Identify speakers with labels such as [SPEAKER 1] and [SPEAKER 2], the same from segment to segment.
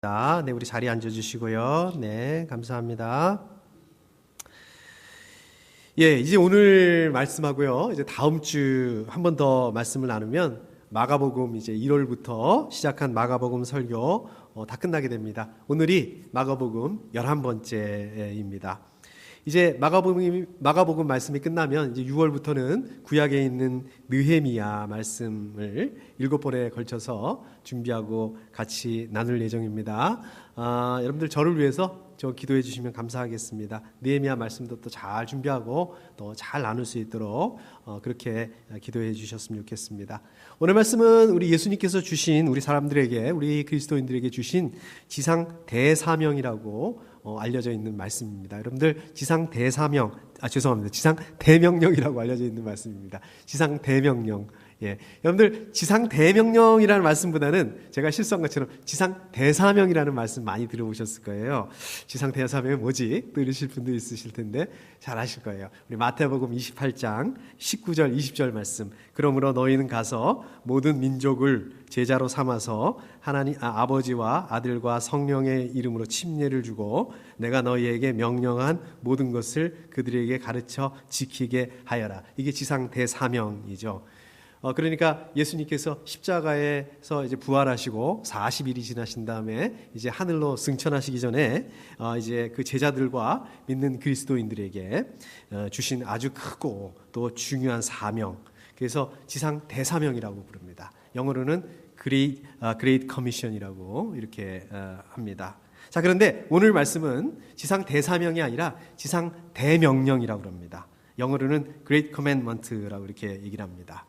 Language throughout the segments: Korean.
[SPEAKER 1] 네, 우리 자리에 앉아주시고요. 네, 감사합니다. 예, 이제 오늘 말씀하고요. 이제 다음 주 한 번 더 말씀을 나누면 마가복음 이제 1월부터 시작한 마가복음 설교 다 끝나게 됩니다. 오늘이 마가복음 11번째입니다. 이제 마가복음 말씀이 끝나면 이제 6월부터는 구약에 있는 느헤미야 말씀을 7번에 걸쳐서 준비하고 같이 나눌 예정입니다. 여러분들 저를 위해서 저 기도해 주시면 감사하겠습니다. 느헤미야 말씀도 또 잘 준비하고 또 잘 나눌 수 있도록 그렇게 기도해 주셨으면 좋겠습니다. 오늘 말씀은 우리 예수님께서 주신 우리 사람들에게, 우리 그리스도인들에게 주신 지상 대사명이라고 알려져 있는 말씀입니다. 여러분들 지상 대사명, 지상 대명령이라고 알려져 있는 말씀입니다. 지상 대명령. 예. 여러분들 지상 대명령이라는 말씀보다는 제가 실수한 것처럼 지상 대사명이라는 말씀 많이 들어보셨을 거예요. 지상 대사명이 뭐지? 또 이러실 분도 있으실 텐데 잘 아실 거예요. 우리 마태복음 28장 19절 20절 말씀. 그러므로 너희는 가서 모든 민족을 제자로 삼아서 하나님 아버지와 아들과 성령의 이름으로 침례를 주고 내가 너희에게 명령한 모든 것을 그들에게 가르쳐 지키게 하여라. 이게 지상 대사명이죠. 그러니까 예수님께서 십자가에서 이제 부활하시고 40일이 지나신 다음에 이제 하늘로 승천하시기 전에 이제 그 제자들과 믿는 그리스도인들에게 주신 아주 크고 또 중요한 사명, 그래서 지상 대사명이라고 부릅니다. 영어로는 Great Commission이라고 이렇게 합니다. 자, 그런데 오늘 말씀은 지상 대사명이 아니라 지상 대명령이라고 합니다. 영어로는 Great Commandment라고 이렇게 얘기를 합니다.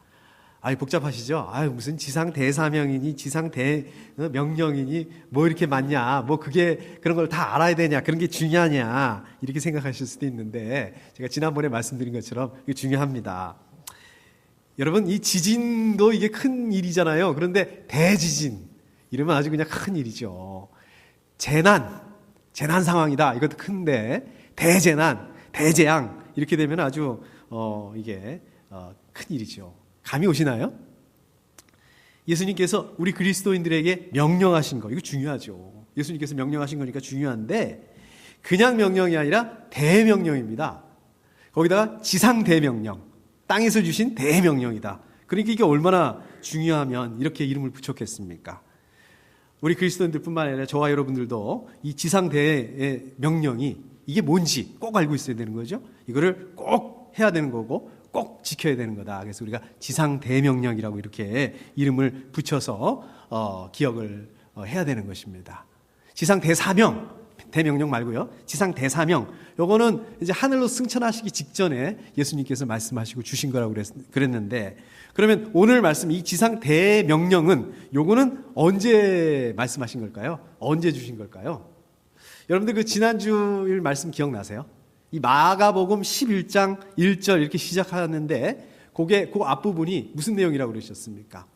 [SPEAKER 1] 복잡하시죠? 무슨 지상 대사명이니 지상 대명령이니 뭐 이렇게 많냐, 뭐 그게 그런 걸 다 알아야 되냐, 그런 게 중요하냐 이렇게 생각하실 수도 있는데 제가 지난번에 말씀드린 것처럼 이게 중요합니다. 여러분, 이 지진도 이게 큰 일이잖아요. 그런데 대지진 이러면 아주 그냥 큰 일이죠. 재난 상황이다, 이것도 큰데 대재난, 대재앙 이렇게 되면 아주 이게 큰 일이죠. 감이 오시나요? 예수님께서 우리 그리스도인들에게 명령하신 거, 이거 중요하죠. 예수님께서 명령하신 거니까 중요한데 그냥 명령이 아니라 대명령입니다. 거기다가 지상 대명령, 땅에서 주신 대명령이다. 그러니까 이게 얼마나 중요하면 이렇게 이름을 붙였겠습니까? 우리 그리스도인들뿐만 아니라 저와 여러분들도 이 지상 대명령이 이게 뭔지 꼭 알고 있어야 되는 거죠. 이거를 꼭 해야 되는 거고 꼭 지켜야 되는 거다. 그래서 우리가 지상 대명령이라고 이렇게 이름을 붙여서 기억을 해야 되는 것입니다. 지상 대사명, 대명령 말고요. 지상 대사명, 요거는 이제 하늘로 승천하시기 직전에 예수님께서 말씀하시고 주신 거라고 그랬는데, 그러면 오늘 말씀 이 지상 대명령은 요거는 언제 말씀하신 걸까요? 언제 주신 걸까요? 여러분들 그 지난주일 말씀 기억나세요? 이 마가복음 11장 1절 이렇게 시작하는데 그 앞부분이 무슨 내용이라고 그러셨습니까?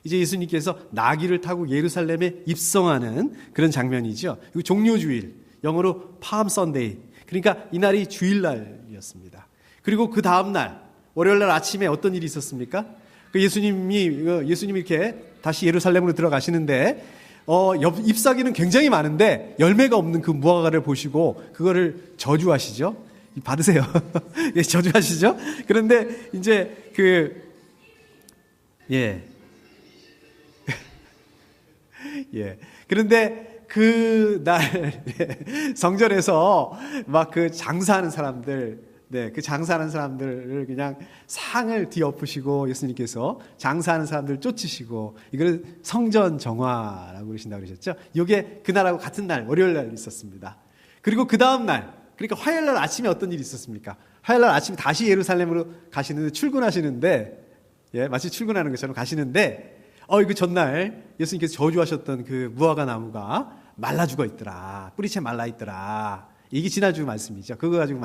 [SPEAKER 1] 이제 예수님께서 나귀를 타고 예루살렘에 입성하는 그런 장면이죠. 이거 종료주일, 영어로 팜 선데이. 그러니까 이날이 주일날이었습니다. 그리고 그 다음 날 월요일날 아침에 어떤 일이 있었습니까? 예수님이 이렇게 다시 예루살렘으로 들어가시는데 잎사귀는 굉장히 많은데 열매가 없는 그 무화과를 보시고 그거를 저주하시죠. 받으세요. 예, 저주하시죠. 그런데 이제 그런데 그 날 성전에서 막 그 장사하는 사람들, 그 장사하는 사람들을 그냥 상을 뒤엎으시고 예수님께서 장사하는 사람들을 쫓으시고 이걸 성전 정화라고 그러신다고 그러셨죠. 이게 그날하고 같은 날 월요일 날 있었습니다. 그리고 그 다음 날, 그러니까 화요일 날 아침에 어떤 일이 있었습니까? 화요일 날 아침에 다시 예루살렘으로 가시는데 출근하시는데 마치 출근하는 것처럼 가시는데 이거 전날 예수님께서 저주하셨던 그 무화과 나무가 말라 죽어 있더라. 뿌리채 말라 있더라. 이게 지난주 말씀이죠. 그거 가지고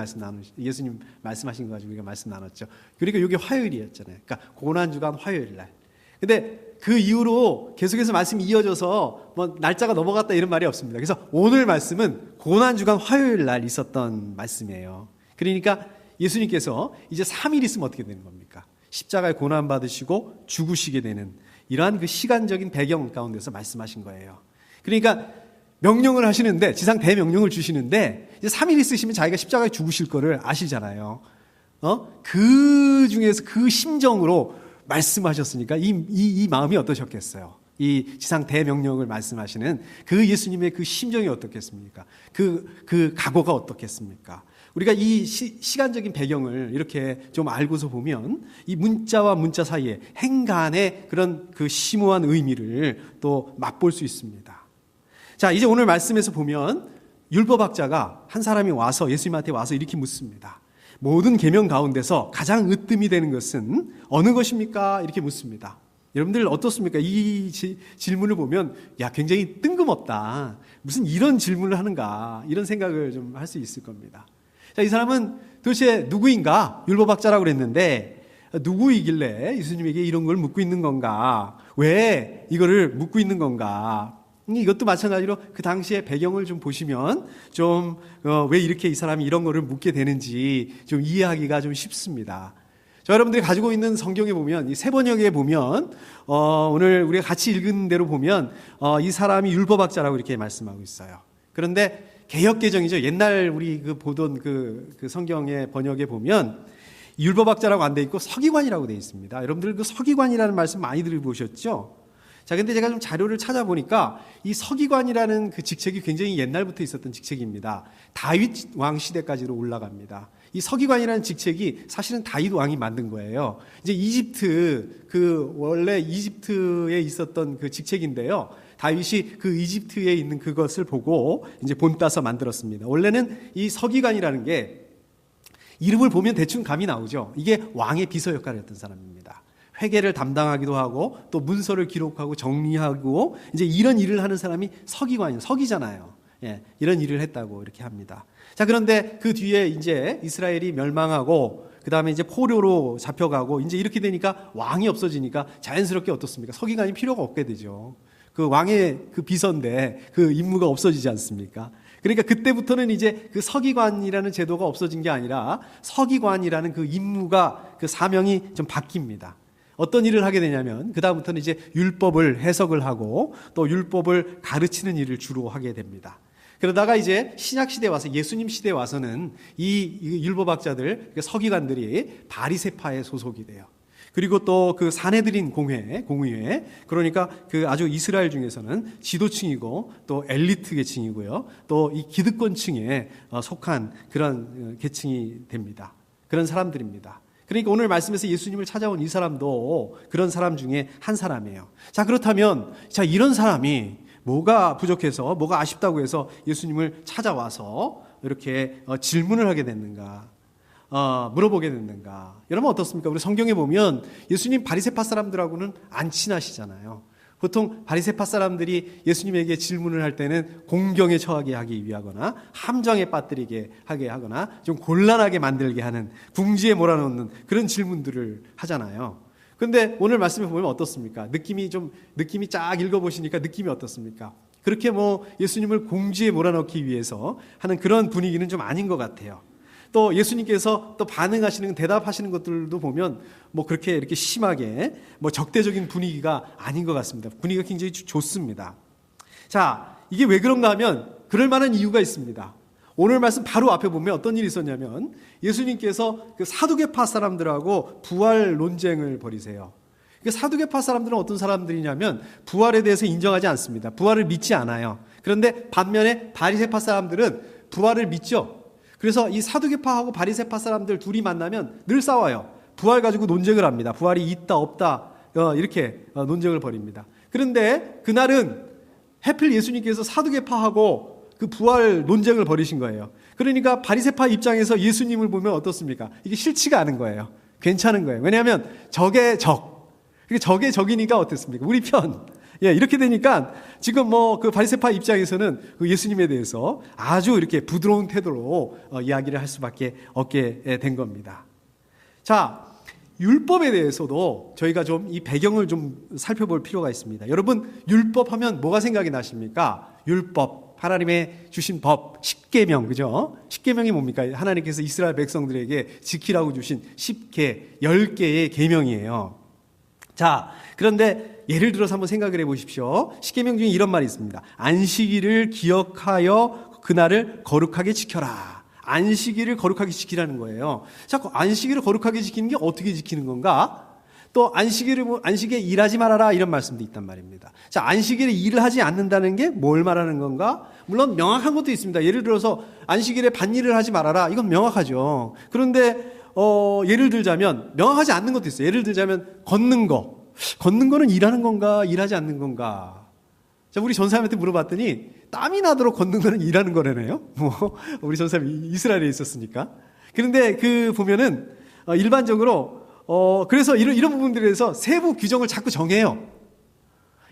[SPEAKER 1] 예수님 말씀하신 거 가지고 우리가 말씀 나눴죠. 그러니까 이게 화요일이었잖아요. 그러니까 고난주간 화요일 날. 근데 그 이후로 계속해서 말씀이 이어져서 뭐 날짜가 넘어갔다 이런 말이 없습니다. 그래서 오늘 말씀은 고난주간 화요일 날 있었던 말씀이에요. 그러니까 예수님께서 이제 3일 있으면 어떻게 되는 겁니까? 십자가에 고난받으시고 죽으시게 되는 이러한 그 시간적인 배경 가운데서 말씀하신 거예요. 그러니까 명령을 하시는데, 지상 대명령을 주시는데, 이제 3일 있으시면 자기가 십자가에 죽으실 거를 아시잖아요. 그 중에서 그 심정으로 말씀하셨으니까 이 마음이 어떠셨겠어요? 이 지상 대명령을 말씀하시는 그 예수님의 그 심정이 어떻겠습니까? 그 각오가 어떻겠습니까? 우리가 이 시간적인 배경을 이렇게 좀 알고서 보면 이 문자와 문자 사이에 행간의 그런 그 심오한 의미를 또 맛볼 수 있습니다. 자, 이제 오늘 말씀에서 보면 율법학자가 한 사람이 와서 예수님한테 와서 이렇게 묻습니다. 모든 계명 가운데서 가장 으뜸이 되는 것은 어느 것입니까? 이렇게 묻습니다. 여러분들 어떻습니까? 이 질문을 보면 굉장히 뜬금없다. 무슨 이런 질문을 하는가? 이런 생각을 좀 할 수 있을 겁니다. 자, 이 사람은 도대체 누구인가? 율법학자라고 그랬는데 누구이길래 예수님에게 이런 걸 묻고 있는 건가? 왜 이거를 묻고 있는 건가? 이것도 마찬가지로 그 당시의 배경을 좀 보시면 좀 왜 이렇게 이 사람이 이런 거를 묻게 되는지 좀 이해하기가 좀 쉽습니다. 저 여러분들이 가지고 있는 성경에 보면 이 세번역에 보면 오늘 우리가 같이 읽은 대로 보면 이 사람이 율법학자라고 이렇게 말씀하고 있어요. 그런데 개역개정이죠. 옛날 우리 보던 그 성경의 번역에 보면 율법학자라고 안 돼 있고 서기관이라고 돼 있습니다. 여러분들 그 서기관이라는 말씀 많이 들어보셨죠? 자, 근데 제가 좀 자료를 찾아보니까 이 서기관이라는 그 직책이 굉장히 옛날부터 있었던 직책입니다. 다윗 왕 시대까지로 올라갑니다. 이 서기관이라는 직책이 사실은 다윗 왕이 만든 거예요. 이제 이집트, 원래 이집트에 있었던 그 직책인데요. 다윗이 그 이집트에 있는 그것을 보고 이제 본따서 만들었습니다. 원래는 이 서기관이라는 게 이름을 보면 대충 감이 나오죠. 이게 왕의 비서 역할을 했던 사람입니다. 회계를 담당하기도 하고 또 문서를 기록하고 정리하고 이제 이런 일을 하는 사람이 서기관이에요. 서기잖아요. 예, 이런 일을 했다고 이렇게 합니다. 자, 그런데 그 뒤에 이제 이스라엘이 멸망하고 그 다음에 이제 포로로 잡혀가고 이제 이렇게 되니까 왕이 없어지니까 자연스럽게 어떻습니까? 서기관이 필요가 없게 되죠. 그 왕의 그 비서인데 그 임무가 없어지지 않습니까? 그러니까 그때부터는 이제 그 서기관이라는 제도가 없어진 게 아니라 서기관이라는 그 임무가 그 사명이 좀 바뀝니다. 어떤 일을 하게 되냐면 그다음부터는 이제 율법을 해석을 하고 또 율법을 가르치는 일을 주로 하게 됩니다. 그러다가 이제 신약 시대에 와서 예수님 시대에 와서는 이 율법학자들, 서기관들이 바리새파에 소속이 돼요. 그리고 또 그 사내들인 공의회, 그러니까 그 아주 이스라엘 중에서는 지도층이고 또 엘리트 계층이고요. 또 이 기득권층에 속한 그런 계층이 됩니다. 그런 사람들입니다. 그러니까 오늘 말씀에서 예수님을 찾아온 이 사람도 그런 사람 중에 한 사람이에요. 자, 그렇다면 이런 사람이 뭐가 부족해서 뭐가 아쉽다고 해서 예수님을 찾아와서 이렇게 질문을 하게 됐는가? 물어보게 됐는가? 여러분 어떻습니까? 우리 성경에 보면 예수님 바리새파 사람들하고는 안 친하시잖아요. 보통 바리새파 사람들이 예수님에게 질문을 할 때는 공경에 처하게 하기 위하거나 함정에 빠뜨리게 하게 하거나 좀 곤란하게 만들게 하는 궁지에 몰아넣는 그런 질문들을 하잖아요. 그런데 오늘 말씀을 보면 어떻습니까? 느낌이 쫙 읽어보시니까 느낌이 어떻습니까? 그렇게 예수님을 궁지에 몰아넣기 위해서 하는 그런 분위기는 좀 아닌 것 같아요. 또 예수님께서 또 반응하시는, 대답하시는 것들도 보면 그렇게 이렇게 심하게 적대적인 분위기가 아닌 것 같습니다. 분위기가 굉장히 좋습니다. 자, 이게 왜 그런가 하면 그럴 만한 이유가 있습니다. 오늘 말씀 바로 앞에 보면 어떤 일이 있었냐면 예수님께서 그 사두개파 사람들하고 부활 논쟁을 벌이세요. 그 사두개파 사람들은 어떤 사람들이냐면 부활에 대해서 인정하지 않습니다. 부활을 믿지 않아요. 그런데 반면에 바리새파 사람들은 부활을 믿죠. 그래서 이 사두개파하고 바리새파 사람들 둘이 만나면 늘 싸워요. 부활 가지고 논쟁을 합니다. 부활이 있다 없다 이렇게 논쟁을 벌입니다. 그런데 그날은 하필 예수님께서 사두개파하고 그 부활 논쟁을 벌이신 거예요. 그러니까 바리새파 입장에서 예수님을 보면 어떻습니까? 이게 싫지가 않은 거예요. 괜찮은 거예요. 왜냐하면 적의 적. 적의 적이니까 어떻습니까? 우리 편. 예, 이렇게 되니까 지금 그 바리새파 입장에서는 그 예수님에 대해서 아주 이렇게 부드러운 태도로 이야기를 할 수밖에 없게 된 겁니다. 자, 율법에 대해서도 저희가 좀 이 배경을 좀 살펴볼 필요가 있습니다. 여러분, 율법 하면 뭐가 생각이 나십니까? 율법, 하나님의 주신 법, 십계명, 그죠? 십계명이 뭡니까? 하나님께서 이스라엘 백성들에게 지키라고 주신 10개, 10개의 계명이에요. 자, 그런데 예를 들어서 한번 생각을 해보십시오. 십계명 중에 이런 말이 있습니다. 안식일을 기억하여 그날을 거룩하게 지켜라. 안식일을 거룩하게 지키라는 거예요. 자, 안식일을 거룩하게 지키는 게 어떻게 지키는 건가? 또 안식에 일하지 말아라 이런 말씀도 있단 말입니다. 자, 안식일에 일을 하지 않는다는 게 뭘 말하는 건가? 물론 명확한 것도 있습니다. 예를 들어서 안식일에 밭일을 하지 말아라. 이건 명확하죠. 그런데 예를 들자면 명확하지 않는 것도 있어요. 예를 들자면 걷는 거는 일하는 건가? 일하지 않는 건가? 자, 우리 전사님한테 물어봤더니 땀이 나도록 걷는 거는 일하는 거라네요. 우리 전사님이 이스라엘에 있었으니까. 그런데 보면은 일반적으로 그래서 이런 부분들에서 세부 규정을 자꾸 정해요.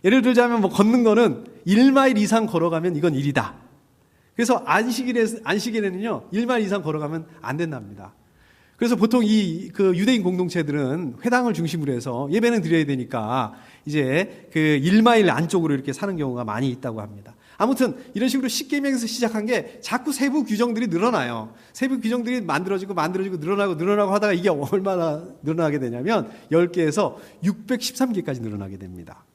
[SPEAKER 1] 예를 들자면 걷는 거는 1마일 이상 걸어가면 이건 일이다. 그래서 안식일에는요 1마일 이상 걸어가면 안 된답니다. 그래서 보통 유대인 공동체들은 회당을 중심으로 해서 예배는 드려야 되니까 이제 1마일 안쪽으로 이렇게 사는 경우가 많이 있다고 합니다. 아무튼 이런 식으로 십계명에서 시작한 게 자꾸 세부 규정들이 늘어나요. 세부 규정들이 만들어지고 늘어나고 하다가 이게 얼마나 늘어나게 되냐면 10개에서 613개까지 늘어나게 됩니다.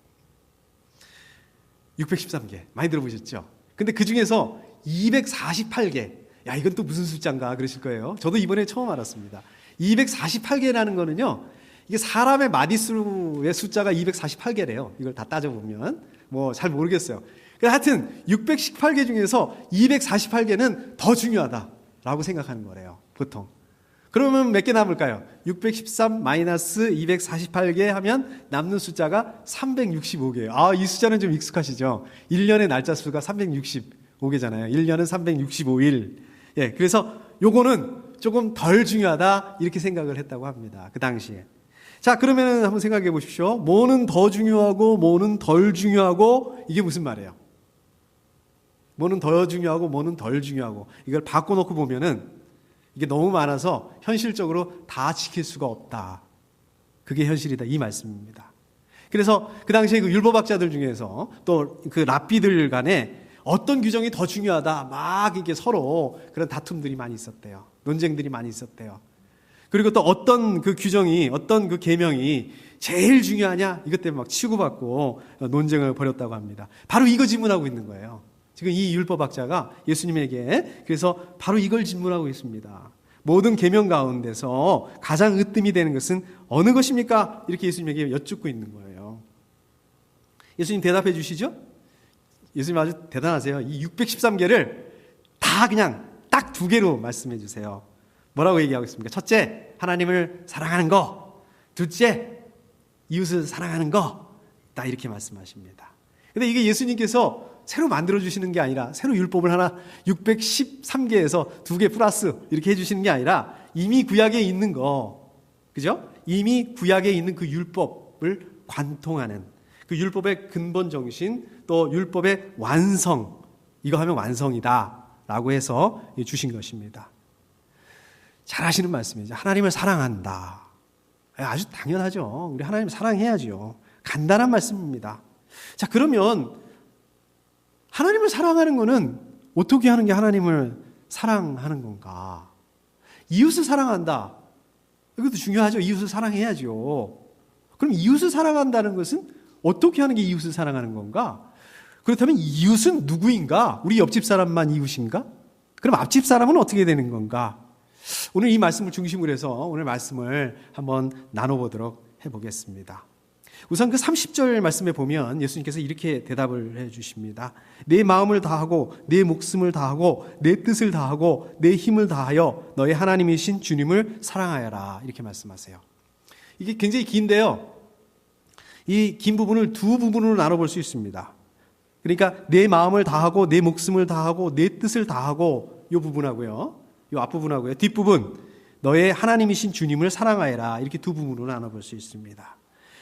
[SPEAKER 1] 613개. 많이 들어보셨죠? 근데 그 중에서 248개. 야, 이건 또 무슨 숫자인가 그러실 거예요. 저도 이번에 처음 알았습니다. 248개라는 거는요, 이게 사람의 마디수의 숫자가 248개래요. 이걸 다 따져보면. 잘 모르겠어요. 하여튼 618개 중에서 248개는 더 중요하다라고 생각하는 거래요. 보통. 그러면 몇 개 남을까요? 613 마이너스 248개 하면 남는 숫자가 365개예요. 이 숫자는 좀 익숙하시죠? 1년의 날짜 수가 365개잖아요. 1년은 365일. 예, 그래서 요거는 조금 덜 중요하다 이렇게 생각을 했다고 합니다. 그 당시에. 자, 그러면 한번 생각해 보십시오. 뭐는 더 중요하고 뭐는 덜 중요하고 이게 무슨 말이에요? 뭐는 더 중요하고 뭐는 덜 중요하고 이걸 바꿔놓고 보면은 이게 너무 많아서 현실적으로 다 지킬 수가 없다. 그게 현실이다. 이 말씀입니다. 그래서 그 당시에 율법학자들 중에서 또 랍비들 간에 어떤 규정이 더 중요하다. 막 이게 서로 그런 다툼들이 많이 있었대요. 논쟁들이 많이 있었대요. 그리고 또 어떤 규정이, 어떤 계명이 제일 중요하냐? 이것 때문에 막 치고받고 논쟁을 벌였다고 합니다. 바로 이거 질문하고 있는 거예요. 지금 이 율법학자가 예수님에게 그래서 바로 이걸 질문하고 있습니다. 모든 계명 가운데서 가장 으뜸이 되는 것은 어느 것입니까? 이렇게 예수님에게 여쭙고 있는 거예요. 예수님 대답해 주시죠? 예수님 아주 대단하세요. 이 613개를 다 그냥 딱 2개로 말씀해 주세요. 뭐라고 얘기하고 있습니까? 첫째, 하나님을 사랑하는 거. 둘째, 이웃을 사랑하는 거. 딱 이렇게 말씀하십니다. 근데 이게 예수님께서 새로 만들어주시는 게 아니라 새로 율법을 하나 613개에서 2개 플러스 이렇게 해주시는 게 아니라 이미 구약에 있는 거, 그죠? 이미 구약에 있는 그 율법을 관통하는 그 율법의 근본 정신 또 율법의 완성, 이거 하면 완성이다 라고 해서 주신 것입니다. 잘 하시는 말씀이죠. 하나님을 사랑한다. 아주 당연하죠. 우리 하나님 사랑해야죠. 간단한 말씀입니다. 자, 그러면 하나님을 사랑하는 것은 어떻게 하는 게 하나님을 사랑하는 건가? 이웃을 사랑한다. 이것도 중요하죠. 이웃을 사랑해야죠. 그럼 이웃을 사랑한다는 것은 어떻게 하는 게 이웃을 사랑하는 건가? 그렇다면 이웃은 누구인가? 우리 옆집 사람만 이웃인가? 그럼 앞집 사람은 어떻게 되는 건가? 오늘 이 말씀을 중심으로 해서 오늘 말씀을 한번 나눠보도록 해보겠습니다. 우선 30절 말씀에 보면 예수님께서 이렇게 대답을 해 주십니다. 내 마음을 다하고 내 목숨을 다하고 내 뜻을 다하고 내 힘을 다하여 너의 하나님이신 주님을 사랑하여라. 이렇게 말씀하세요. 이게 굉장히 긴데요. 이 긴 부분을 2부분으로 나눠볼 수 있습니다. 그러니까 내 마음을 다하고 내 목숨을 다하고 내 뜻을 다하고 이 부분하고요. 이 앞부분하고요. 뒷부분 너의 하나님이신 주님을 사랑하여라. 이렇게 2부분으로 나눠볼 수 있습니다.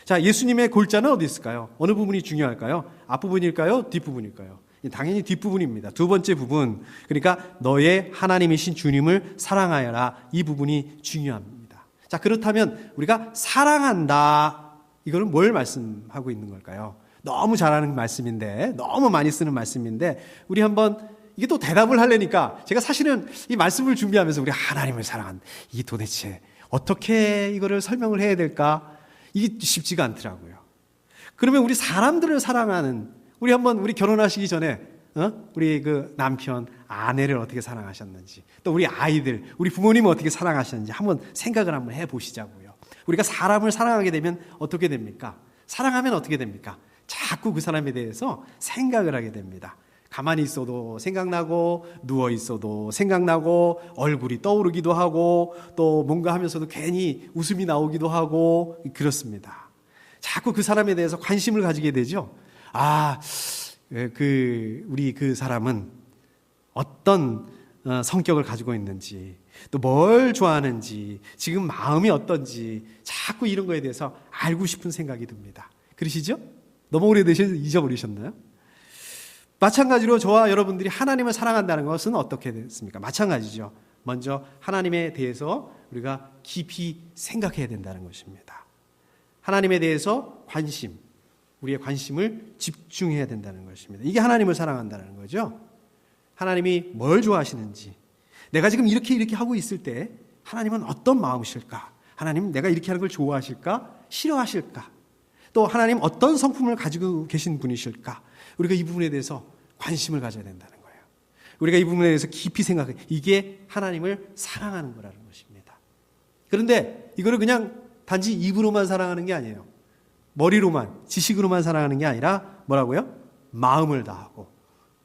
[SPEAKER 1] 자, 예수님의 골자는 어디 있을까요? 어느 부분이 중요할까요? 앞부분일까요? 뒷부분일까요? 당연히 뒷부분입니다. 2번째 부분. 그러니까 너의 하나님이신 주님을 사랑하여라. 이 부분이 중요합니다. 자, 그렇다면 우리가 사랑한다. 이거는 뭘 말씀하고 있는 걸까요? 너무 잘하는 말씀인데, 너무 많이 쓰는 말씀인데, 우리 한번 이게 또 대답을 하려니까 제가 사실은 이 말씀을 준비하면서 우리 하나님을 사랑한다. 이게 도대체 어떻게 이거를 설명을 해야 될까? 이게 쉽지가 않더라고요. 그러면 우리 사람들을 사랑하는, 우리 결혼하시기 전에 우리 그 남편, 아내를 어떻게 사랑하셨는지, 또 우리 아이들, 우리 부모님을 어떻게 사랑하셨는지 한번 생각을 한번 해보시자고요. 우리가 사람을 사랑하게 되면 어떻게 됩니까? 사랑하면 어떻게 됩니까? 자꾸 그 사람에 대해서 생각을 하게 됩니다. 가만히 있어도 생각나고, 누워 있어도 생각나고, 얼굴이 떠오르기도 하고, 또 뭔가 하면서도 괜히 웃음이 나오기도 하고, 그렇습니다. 자꾸 그 사람에 대해서 관심을 가지게 되죠. 우리 그 사람은 어떤 성격을 가지고 있는지, 또 뭘 좋아하는지, 지금 마음이 어떤지, 자꾸 이런 거에 대해서 알고 싶은 생각이 듭니다. 그러시죠? 너무 오래되셔서 잊어버리셨나요? 마찬가지로 저와 여러분들이 하나님을 사랑한다는 것은 어떻게 됐습니까? 마찬가지죠. 먼저 하나님에 대해서 우리가 깊이 생각해야 된다는 것입니다. 하나님에 대해서 우리의 관심을 집중해야 된다는 것입니다. 이게 하나님을 사랑한다는 거죠. 하나님이 뭘 좋아하시는지, 내가 지금 이렇게 하고 있을 때 하나님은 어떤 마음이실까? 하나님 내가 이렇게 하는 걸 좋아하실까? 싫어하실까? 또 하나님 어떤 성품을 가지고 계신 분이실까? 우리가 이 부분에 대해서 관심을 가져야 된다는 거예요. 우리가 이 부분에 대해서 깊이 생각해. 이게 하나님을 사랑하는 거라는 것입니다. 그런데 이거를 그냥 단지 입으로만 사랑하는 게 아니에요. 머리로만, 지식으로만 사랑하는 게 아니라 뭐라고요? 마음을 다하고,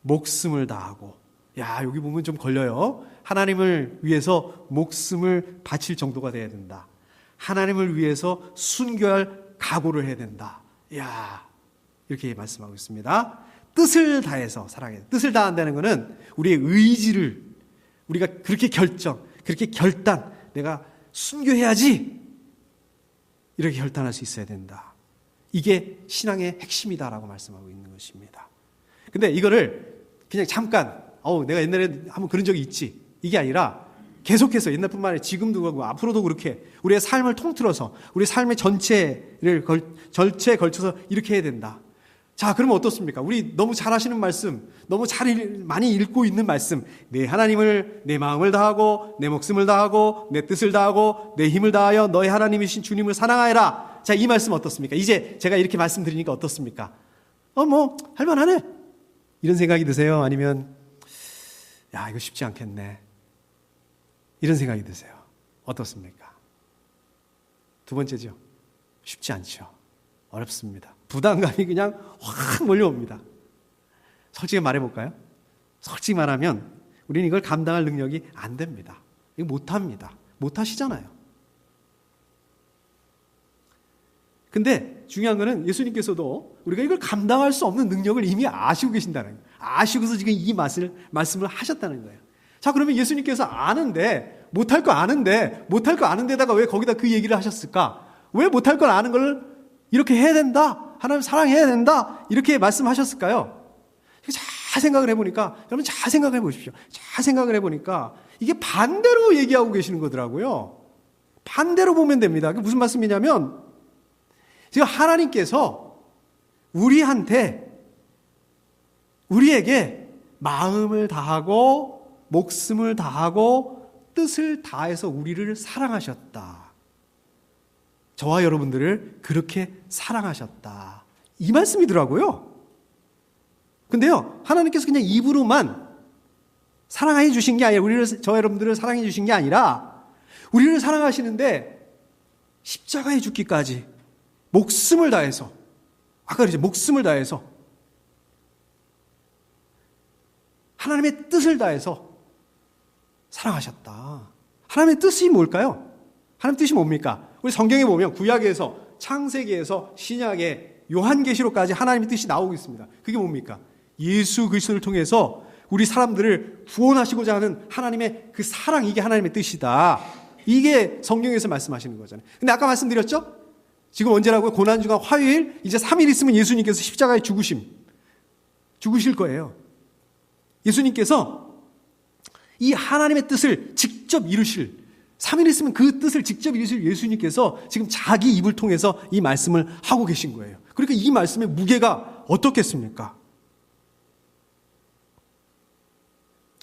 [SPEAKER 1] 목숨을 다하고. 여기 보면 좀 걸려요. 하나님을 위해서 목숨을 바칠 정도가 돼야 된다. 하나님을 위해서 순교할 각오를 해야 된다. 이렇게 말씀하고 있습니다. 뜻을 다해서 사랑해야 돼. 뜻을 다한다는 것은 우리의 의지를, 우리가 그렇게 결단, 내가 순교해야지, 이렇게 결단할 수 있어야 된다. 이게 신앙의 핵심이다라고 말씀하고 있는 것입니다. 근데 이거를 그냥 잠깐, 내가 옛날에 한번 그런 적이 있지, 이게 아니라 계속해서 옛날뿐만 아니라 지금도 그렇고 앞으로도 그렇게 우리의 삶을 통틀어서 우리 삶의 전체에 걸쳐서 이렇게 해야 된다. 자, 그러면 어떻습니까? 우리 너무 잘 하시는 말씀, 너무 많이 읽고 있는 말씀, 내 하나님을 내 마음을 다하고 내 목숨을 다하고 내 뜻을 다하고 내 힘을 다하여 너의 하나님이신 주님을 사랑하여라. 자, 이 말씀 어떻습니까? 이제 제가 이렇게 말씀드리니까 어떻습니까? 할만하네, 이런 생각이 드세요? 아니면 이거 쉽지 않겠네, 이런 생각이 드세요? 어떻습니까? 두 번째죠. 쉽지 않죠. 어렵습니다. 부담감이 그냥 확 몰려옵니다. 솔직히 말해볼까요? 솔직히 말하면 우리는 이걸 감당할 능력이 안 됩니다. 이거 못합니다. 못하시잖아요. 근데 중요한 거는 예수님께서도 우리가 이걸 감당할 수 없는 능력을 이미 아시고 계신다는 거예요. 아시고서 지금 이 말씀을 하셨다는 거예요. 자, 그러면 예수님께서 못할 거 아는데다가 왜 거기다 그 얘기를 하셨을까? 왜 못할 걸 아는 걸 이렇게 해야 된다, 하나님 사랑해야 된다, 이렇게 말씀하셨을까요? 잘 생각을 해보니까, 여러분 잘 생각해 보십시오. 잘 생각을 해보니까 이게 반대로 얘기하고 계시는 거더라고요. 반대로 보면 됩니다. 그게 무슨 말씀이냐면, 지금 하나님께서 우리에게 마음을 다하고 목숨을 다하고 뜻을 다해서 우리를 사랑하셨다. 저와 여러분들을 그렇게 사랑하셨다. 이 말씀이더라고요. 근데요, 하나님께서 그냥 입으로만 사랑해 주신 게 아니라, 저와 여러분들을 사랑해 주신 게 아니라, 우리를 사랑하시는데 십자가에 죽기까지 목숨을 다해서, 아까 그랬죠, 목숨을 다해서 하나님의 뜻을 다해서 사랑하셨다. 하나님의 뜻이 뭘까요? 하나님의 뜻이 뭡니까? 우리 성경에 보면 구약에서, 창세기에서, 신약에, 요한계시록까지 하나님의 뜻이 나오고 있습니다. 그게 뭡니까? 예수 그리스도를 통해서 우리 사람들을 구원하시고자 하는 하나님의 그 사랑, 이게 하나님의 뜻이다. 이게 성경에서 말씀하시는 거잖아요. 근데 아까 말씀드렸죠? 지금 언제라고요? 고난주간 화요일, 이제 3일 있으면 예수님께서 십자가에 죽으실 거예요. 예수님께서 이 하나님의 뜻을 직접 이루실, 3일 있으면 그 뜻을 직접 이루실 예수님께서 지금 자기 입을 통해서 이 말씀을 하고 계신 거예요. 그러니까 이 말씀의 무게가 어떻겠습니까?